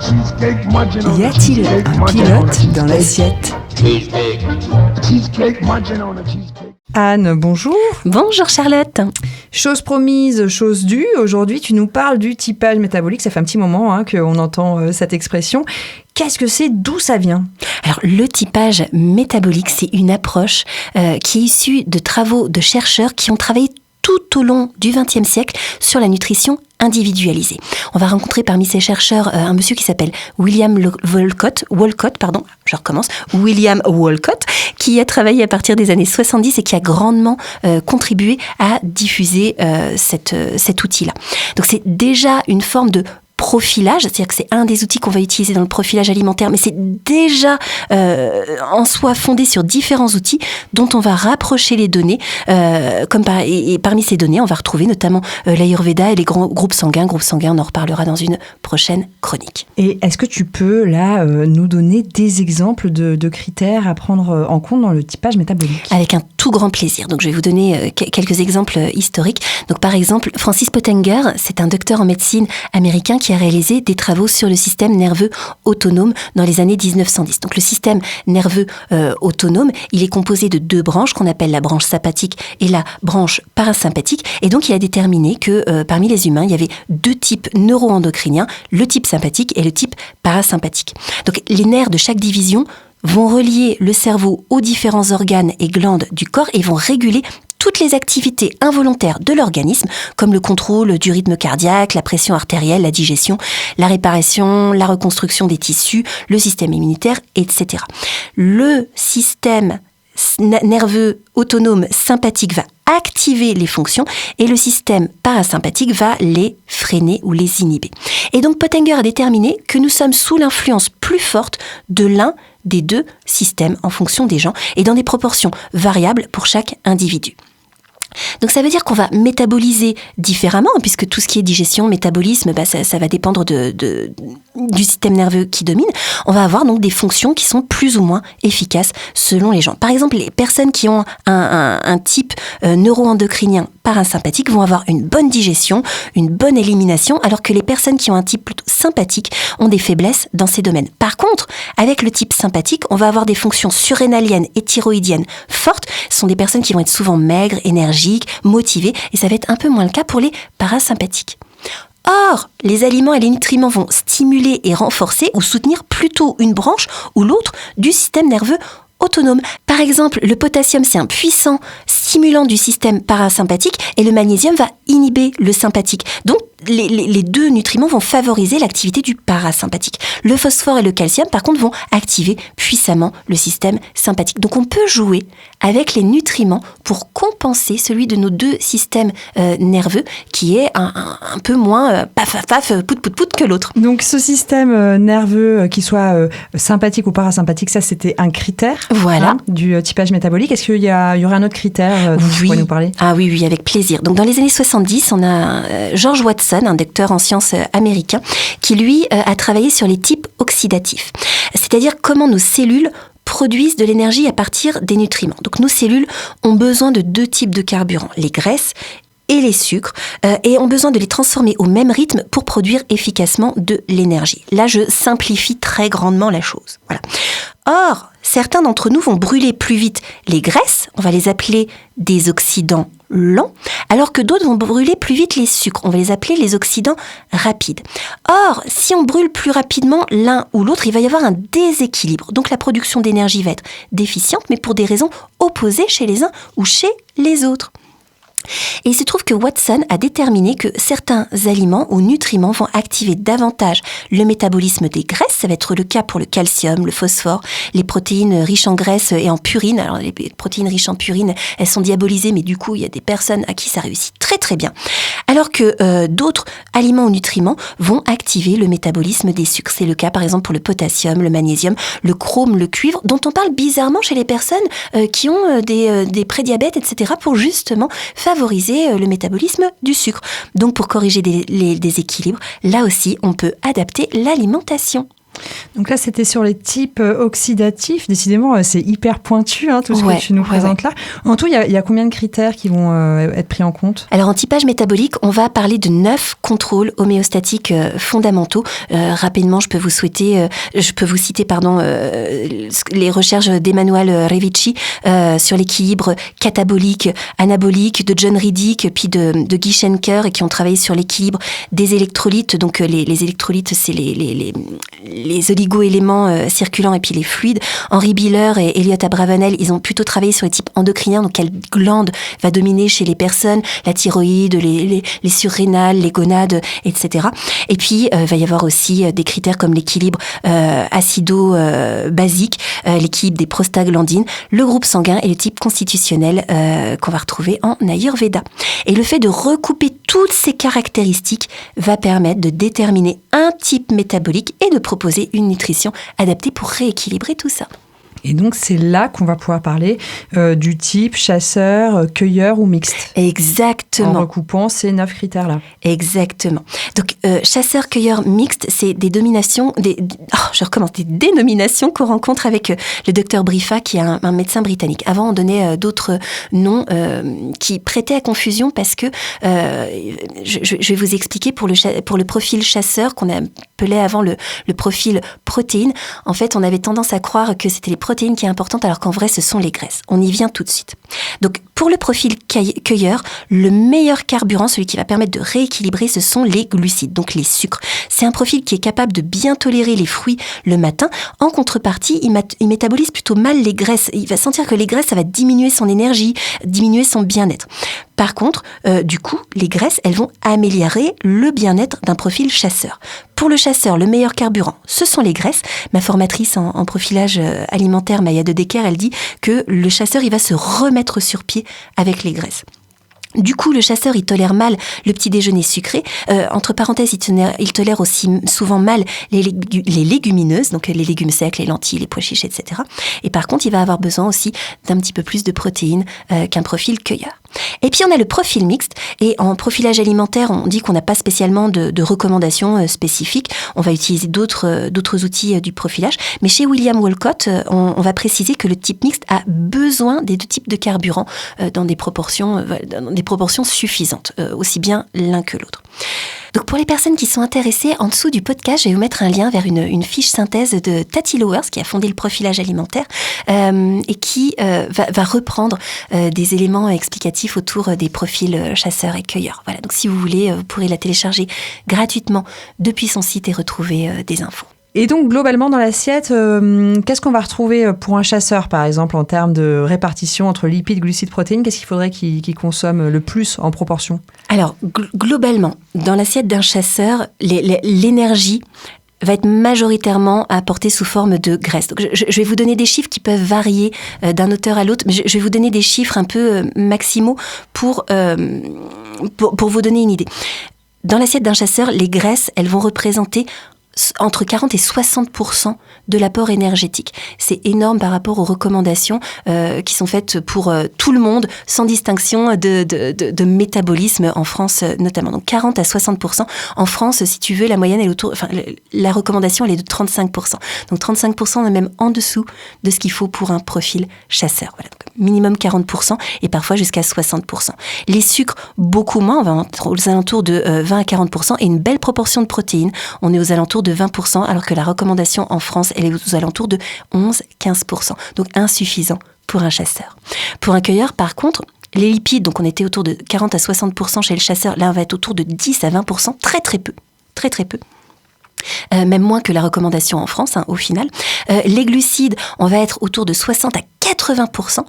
Y a-t-il un pilote dans l'assiette? Anne, bonjour. Bonjour Charlotte. Chose promise, chose due. Aujourd'hui, tu nous parles du typage métabolique. Ça fait un petit moment qu'on entend cette expression. Qu'est-ce que c'est? D'où ça vient? Alors, le typage métabolique, c'est une approche qui est issue de travaux de chercheurs qui ont travaillé tout au long du XXe siècle sur la nutrition individualisée. On va rencontrer parmi ces chercheurs un monsieur qui s'appelle William Wolcott, qui a travaillé à partir des années 70 et qui a grandement contribué à diffuser cet outil-là. Donc c'est déjà une forme de profilage, c'est-à-dire que c'est un des outils qu'on va utiliser dans le profilage alimentaire, mais c'est déjà en soi fondé sur différents outils dont on va rapprocher les données. Et parmi ces données, on va retrouver notamment l'Ayurveda et les groupes sanguins. Groupes sanguins, on en reparlera dans une prochaine chronique. Et est-ce que tu peux là nous donner des exemples de critères à prendre en compte dans le typage métabolique? Avec un tout grand plaisir. Donc je vais vous donner quelques exemples historiques. Donc par exemple, Francis Pottenger, c'est un docteur en médecine américain qui a réalisé des travaux sur le système nerveux autonome dans les années 1910. Donc le système nerveux autonome, il est composé de deux branches qu'on appelle la branche sympathique et la branche parasympathique. Et donc il a déterminé que parmi les humains, il y avait deux types neuro-endocriniens, le type sympathique et le type parasympathique. Donc les nerfs de chaque division vont relier le cerveau aux différents organes et glandes du corps et vont réguler toutes les activités involontaires de l'organisme, comme le contrôle du rythme cardiaque, la pression artérielle, la digestion, la réparation, la reconstruction des tissus, le système immunitaire, etc. Le système nerveux autonome sympathique va activer les fonctions et le système parasympathique va les freiner ou les inhiber. Et donc Pottenger a déterminé que nous sommes sous l'influence plus forte de l'un des deux systèmes en fonction des gens et dans des proportions variables pour chaque individu. Donc ça veut dire qu'on va métaboliser différemment, puisque tout ce qui est digestion, métabolisme, ça va dépendre du système nerveux qui domine. On va avoir donc des fonctions qui sont plus ou moins efficaces selon les gens. Par exemple, les personnes qui ont un type neuro-endocrinien parasympathique vont avoir une bonne digestion, une bonne élimination, alors que les personnes qui ont un type plutôt sympathique ont des faiblesses dans ces domaines. Par contre, avec le type sympathique, on va avoir des fonctions surrénaliennes et thyroïdiennes fortes. Ce sont des personnes qui vont être souvent maigres, énergiques, motivées, et ça va être un peu moins le cas pour les parasympathiques. Or, les aliments et les nutriments vont stimuler et renforcer ou soutenir plutôt une branche ou l'autre du système nerveux autonome. Par exemple, le potassium, c'est un puissant stimulant du système parasympathique et le magnésium va inhiber le sympathique. Donc, les deux nutriments vont favoriser l'activité du parasympathique. Le phosphore et le calcium, par contre, vont activer puissamment le système sympathique. Donc, on peut jouer avec les nutriments pour compenser celui de nos deux systèmes nerveux qui est un peu moins pout que l'autre. Donc, ce système nerveux, qu'il soit sympathique ou parasympathique, ça, c'était un critère du typage métabolique. Est-ce qu'il y aurait un autre critère dont tu pourrais nous parler? Ah oui, avec plaisir. Donc, dans les années 70, on a George Watson, un docteur en sciences américain, qui lui a travaillé sur les types oxydatifs. C'est-à-dire comment nos cellules produisent de l'énergie à partir des nutriments. Donc nos cellules ont besoin de deux types de carburants, les graisses et les sucres, et ont besoin de les transformer au même rythme pour produire efficacement de l'énergie. Là, je simplifie très grandement la chose. Voilà. Or, certains d'entre nous vont brûler plus vite les graisses, on va les appeler des oxydants lents, alors que d'autres vont brûler plus vite les sucres, on va les appeler les oxydants rapides. Or, si on brûle plus rapidement l'un ou l'autre, il va y avoir un déséquilibre. Donc la production d'énergie va être déficiente, mais pour des raisons opposées chez les uns ou chez les autres. Et il se trouve que Watson a déterminé que certains aliments ou nutriments vont activer davantage le métabolisme des graisses. Ça va être le cas pour le calcium, le phosphore, les protéines riches en graisse et en purine. Alors les protéines riches en purine, elles sont diabolisées, mais du coup, il y a des personnes à qui ça réussit très très bien. Alors que d'autres aliments ou nutriments vont activer le métabolisme des sucres. C'est le cas par exemple pour le potassium, le magnésium, le chrome, le cuivre, dont on parle bizarrement chez les personnes qui ont des prédiabètes, etc. pour justement favoriser le métabolisme du sucre. Donc pour corriger les déséquilibres, là aussi on peut adapter l'alimentation. Donc là, c'était sur les types oxydatifs. Décidément, c'est hyper pointu, tout ce que tu nous présentes là. En tout, il y a combien de critères qui vont être pris en compte ? Alors, en typage métabolique, on va parler de 9 contrôles homéostatiques fondamentaux. Rapidement, je peux vous citer les recherches d'Emmanuel Revici sur l'équilibre catabolique, anabolique, de John Riddick, puis de Guy Schenker, et qui ont travaillé sur l'équilibre des électrolytes. Donc, les électrolytes, c'est les oligo-éléments circulants et puis les fluides. Henri Biller et Elliot Abravanel, ils ont plutôt travaillé sur les types endocriniens, donc quelle glande va dominer chez les personnes, la thyroïde, les surrénales, les gonades, etc. Et puis, il va y avoir aussi des critères comme l'équilibre acido-basique, l'équilibre des prostaglandines, le groupe sanguin et le type constitutionnel qu'on va retrouver en Ayurveda. Et le fait de recouper toutes ces caractéristiques va permettre de déterminer un type métabolique et de proposer une nutrition adaptée pour rééquilibrer tout ça. Et donc, c'est là qu'on va pouvoir parler du type chasseur, cueilleur ou mixte. Exactement. En recoupant ces 9 critères-là. Exactement. Donc, chasseur, cueilleur, mixte, c'est des dénominations qu'on rencontre avec le docteur Briffa, qui est un médecin britannique. Avant, on donnait d'autres noms qui prêtaient à confusion parce que, je vais vous expliquer, pour le profil chasseur, qu'on appelait avant le profil protéine, en fait, on avait tendance à croire que c'était les protéines qui est importante, alors qu'en vrai, ce sont les graisses. On y vient tout de suite. Donc, pour le profil cueilleur, le meilleur carburant, celui qui va permettre de rééquilibrer, ce sont les glucides, donc les sucres. C'est un profil qui est capable de bien tolérer les fruits le matin. En contrepartie, il métabolise plutôt mal les graisses. Il va sentir que les graisses, ça va diminuer son énergie, diminuer son bien-être. Par contre, du coup, les graisses, elles vont améliorer le bien-être d'un profil chasseur. Pour le chasseur, le meilleur carburant, ce sont les graisses. Ma formatrice en profilage alimentaire, Maya de Decker, elle dit que le chasseur, il va se remettre sur pied avec les graisses. Du coup, le chasseur, il tolère mal le petit déjeuner sucré. Entre parenthèses, il tolère aussi souvent mal les légumineuses, donc les légumes secs, les lentilles, les pois chiches, etc. Et par contre, il va avoir besoin aussi d'un petit peu plus de protéines qu'un profil cueilleur. Et puis, on a le profil mixte. Et en profilage alimentaire, on dit qu'on n'a pas spécialement de recommandations spécifiques. On va utiliser d'autres outils du profilage. Mais chez William Wolcott, on va préciser que le type mixte a besoin des deux types de carburants dans des proportions suffisantes, aussi bien l'un que l'autre. Donc pour les personnes qui sont intéressées, en dessous du podcast, je vais vous mettre un lien vers une fiche synthèse de Tati Lowers, qui a fondé le profilage alimentaire et qui va reprendre des éléments explicatifs autour des profils chasseurs et cueilleurs. Voilà, donc si vous voulez, vous pourrez la télécharger gratuitement depuis son site et retrouver des infos. Et donc, globalement, dans l'assiette, qu'est-ce qu'on va retrouver pour un chasseur, par exemple, en termes de répartition entre lipides, glucides, protéines ? Qu'est-ce qu'il faudrait qu'il consomme le plus en proportion ? Alors, globalement, dans l'assiette d'un chasseur, l'énergie va être majoritairement apportée sous forme de graisse. Donc, je vais vous donner des chiffres qui peuvent varier d'un auteur à l'autre, mais je vais vous donner des chiffres un peu maximaux pour vous donner une idée. Dans l'assiette d'un chasseur, les graisses, elles vont représenter entre 40 et 60% de l'apport énergétique. C'est énorme par rapport aux recommandations qui sont faites pour tout le monde, sans distinction de métabolisme en France notamment. Donc 40 à 60%. En France, si tu veux, la moyenne est la recommandation, elle est de 35%. Donc 35%, on est même en dessous de ce qu'il faut pour un profil chasseur. Voilà, donc minimum 40% et parfois jusqu'à 60%. Les sucres, beaucoup moins, on va aux alentours de 20 à 40% et une belle proportion de protéines. On est aux alentours de 20%, alors que la recommandation en France, elle est aux alentours de 11-15%. Donc insuffisant pour un chasseur. Pour un cueilleur, par contre, les lipides, donc on était autour de 40 à 60% chez le chasseur, là on va être autour de 10 à 20%, très très peu. Très très peu. Même moins que la recommandation en France, au final. Les glucides, on va être autour de 60 à 80%.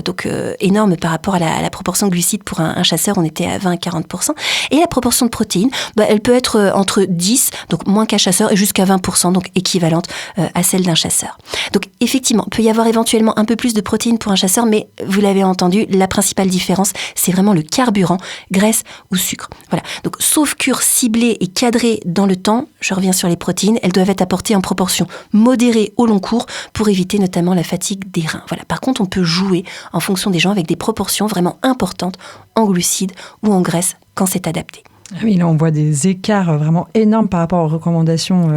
Donc énorme par rapport à la proportion de glucides pour un chasseur, on était à 20 à 40%. Et la proportion de protéines, elle peut être entre 10, donc moins qu'un chasseur, et jusqu'à 20%, donc équivalente à celle d'un chasseur. Donc effectivement, il peut y avoir éventuellement un peu plus de protéines pour un chasseur, mais vous l'avez entendu, la principale différence, c'est vraiment le carburant, graisse ou sucre. Voilà. Donc sauf cure ciblée et cadrée dans le temps, je reviens sur les protéines, elles doivent être apportées en proportion modérée au long cours pour éviter notamment la fatigue des reins. Voilà. Par contre, on peut jouer en fonction des gens avec des proportions vraiment importantes en glucides ou en graisses quand c'est adapté. Oui, là, on voit des écarts vraiment énormes par rapport aux recommandations.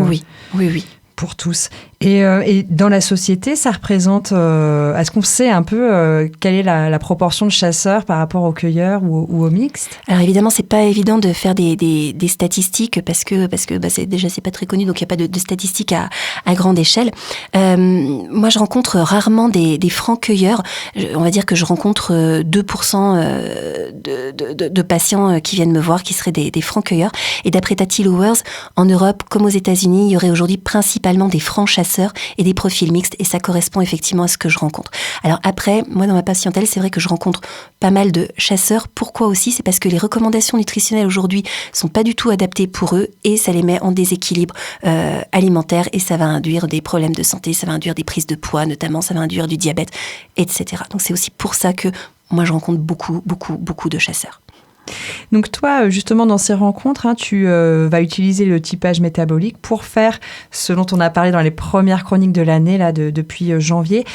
Oui. Pour tous. Et dans la société, ça représente... est-ce qu'on sait un peu quelle est la proportion de chasseurs par rapport aux cueilleurs ou aux mixtes ? Alors évidemment, c'est pas évident de faire des statistiques parce que c'est pas très connu, donc il n'y a pas de statistiques à grande échelle. Moi, je rencontre rarement des francs cueilleurs. On va dire que je rencontre 2% de patients qui viennent me voir qui seraient des francs cueilleurs. Et d'après Tati Lowers, en Europe comme aux États-Unis, il y aurait aujourd'hui principalement des francs chasseurs et des profils mixtes, et ça correspond effectivement à ce que je rencontre. Alors après, moi dans ma patientèle, c'est vrai que je rencontre pas mal de chasseurs. Pourquoi aussi ? C'est parce que les recommandations nutritionnelles aujourd'hui sont pas du tout adaptées pour eux, et ça les met en déséquilibre alimentaire, et ça va induire des problèmes de santé, ça va induire des prises de poids notamment, ça va induire du diabète, etc. Donc c'est aussi pour ça que moi je rencontre beaucoup de chasseurs. Donc toi, justement, dans ces rencontres, tu vas utiliser le typage métabolique pour faire ce dont on a parlé dans les premières chroniques de l'année, là, depuis janvier,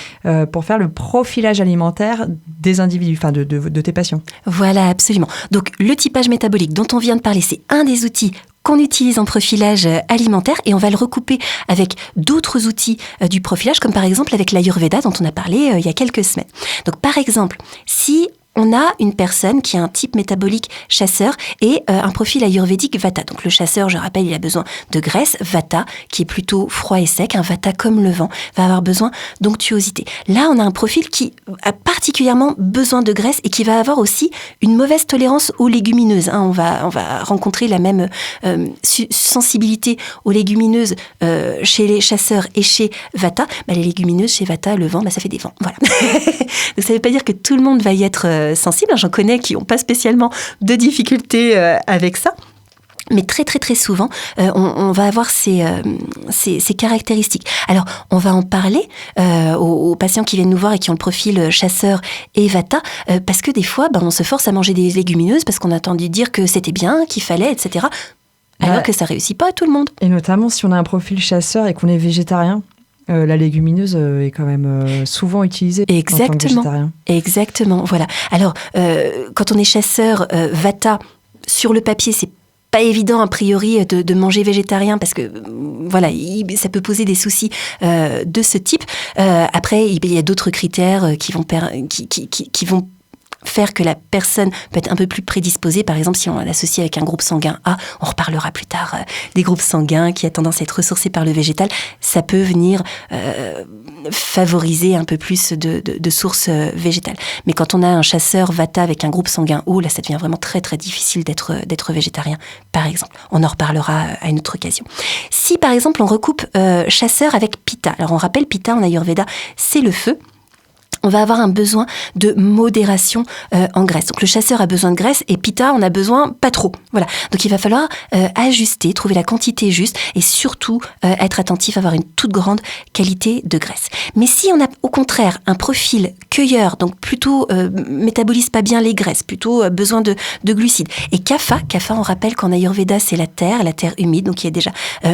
pour faire le profilage alimentaire des individus, enfin de tes patients. Voilà, absolument. Donc le typage métabolique dont on vient de parler, c'est un des outils qu'on utilise en profilage alimentaire, et on va le recouper avec d'autres outils du profilage, comme par exemple avec l'Ayurveda dont on a parlé il y a quelques semaines. Donc par exemple, si on a une personne qui a un type métabolique chasseur et un profil ayurvédique Vata. Donc le chasseur, je rappelle, il a besoin de graisse. Vata, qui est plutôt froid et sec, un Vata comme le vent, va avoir besoin d'onctuosité. Là, on a un profil qui a particulièrement besoin de graisse et qui va avoir aussi une mauvaise tolérance aux légumineuses. On va rencontrer la même sensibilité aux légumineuses chez les chasseurs et chez Vata. Les légumineuses chez Vata, le vent, ça fait des vents. Voilà. Donc ça ne veut pas dire que tout le monde va y être sensibles. J'en connais qui n'ont pas spécialement de difficultés avec ça. Mais très très très souvent, on va avoir ces caractéristiques. Alors, on va en parler aux patients qui viennent nous voir et qui ont le profil chasseur et Vata, parce que des fois, on se force à manger des légumineuses parce qu'on a entendu dire que c'était bien, qu'il fallait, etc. Alors que ça réussit pas à tout le monde. Et notamment si on a un profil chasseur et qu'on est végétarien. La légumineuse est quand même souvent utilisée en tant que végétarien. Exactement, voilà. Alors, quand on est chasseur Vata, sur le papier, c'est pas évident a priori de manger végétarien parce que voilà, ça peut poser des soucis de ce type. Après, il y a d'autres critères qui vont faire que la personne peut être un peu plus prédisposée. Par exemple, si on l'associe avec un groupe sanguin A, on reparlera plus tard des groupes sanguins qui a tendance à être ressourcés par le végétal, ça peut venir favoriser un peu plus de sources végétales. Mais quand on a un chasseur Vata avec un groupe sanguin O, là, ça devient vraiment très très difficile d'être végétarien, par exemple. On en reparlera à une autre occasion. Si, par exemple, on recoupe chasseur avec Pitta, alors on rappelle Pitta en Ayurveda, c'est le feu. On va avoir un besoin de modération en graisse. Donc le chasseur a besoin de graisse et Pitta, on a besoin pas trop. Voilà. Donc il va falloir ajuster, trouver la quantité juste et surtout être attentif à avoir une toute grande qualité de graisse. Mais si on a au contraire un profil cueilleur, donc plutôt métabolise pas bien les graisses, plutôt besoin de glucides. Et Kapha, on rappelle qu'en Ayurveda c'est la terre humide, donc qui est déjà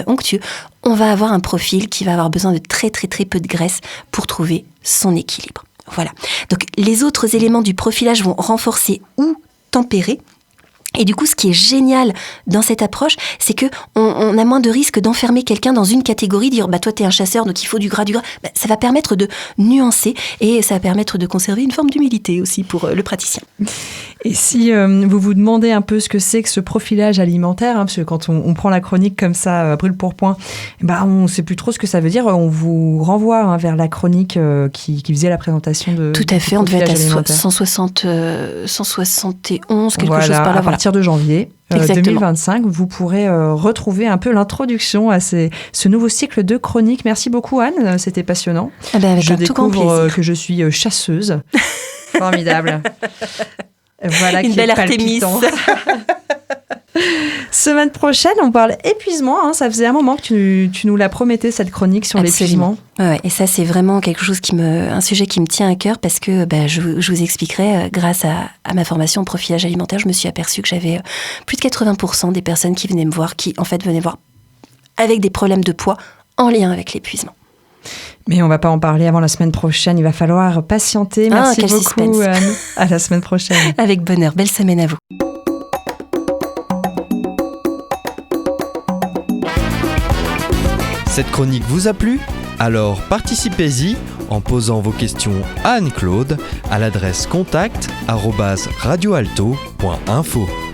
onctueux. On va avoir un profil qui va avoir besoin de très très très peu de graisse pour trouver son équilibre. Voilà. Donc, les autres éléments du profilage vont renforcer ou tempérer. Et du coup, ce qui est génial dans cette approche, c'est que on a moins de risque d'enfermer quelqu'un dans une catégorie, dire toi t'es un chasseur donc il faut du gras. Ça va permettre de nuancer et ça va permettre de conserver une forme d'humilité aussi pour le praticien. Et si vous vous demandez un peu ce que c'est que ce profilage alimentaire, parce que quand on prend la chronique comme ça, brûle pour point, on ne sait plus trop ce que ça veut dire. On vous renvoie vers la chronique qui faisait la présentation de. Tout à fait, on devait être à 171, quelque chose par là. À partir de janvier 2025, vous pourrez retrouver un peu l'introduction à ce nouveau cycle de chroniques. Merci beaucoup Anne, c'était passionnant. Je découvre que je suis chasseuse. Formidable. Voilà une belle Artémis. Semaine prochaine, on parle épuisement. Ça faisait un moment que tu nous l'as prometté, cette chronique sur l'épuisement. Ouais, et ça, c'est vraiment quelque chose un sujet qui me tient à cœur parce que je vous expliquerai, grâce à ma formation en profilage alimentaire, je me suis aperçue que j'avais plus de 80% des personnes qui venaient me voir, qui en fait venaient voir avec des problèmes de poids en lien avec l'épuisement. Mais on ne va pas en parler avant la semaine prochaine. Il va falloir patienter. Merci beaucoup, Anne. À la semaine prochaine. Avec bonheur. Belle semaine à vous. Cette chronique vous a plu ? Alors participez-y en posant vos questions à Anne-Claude à l'adresse contact@radioalto.info.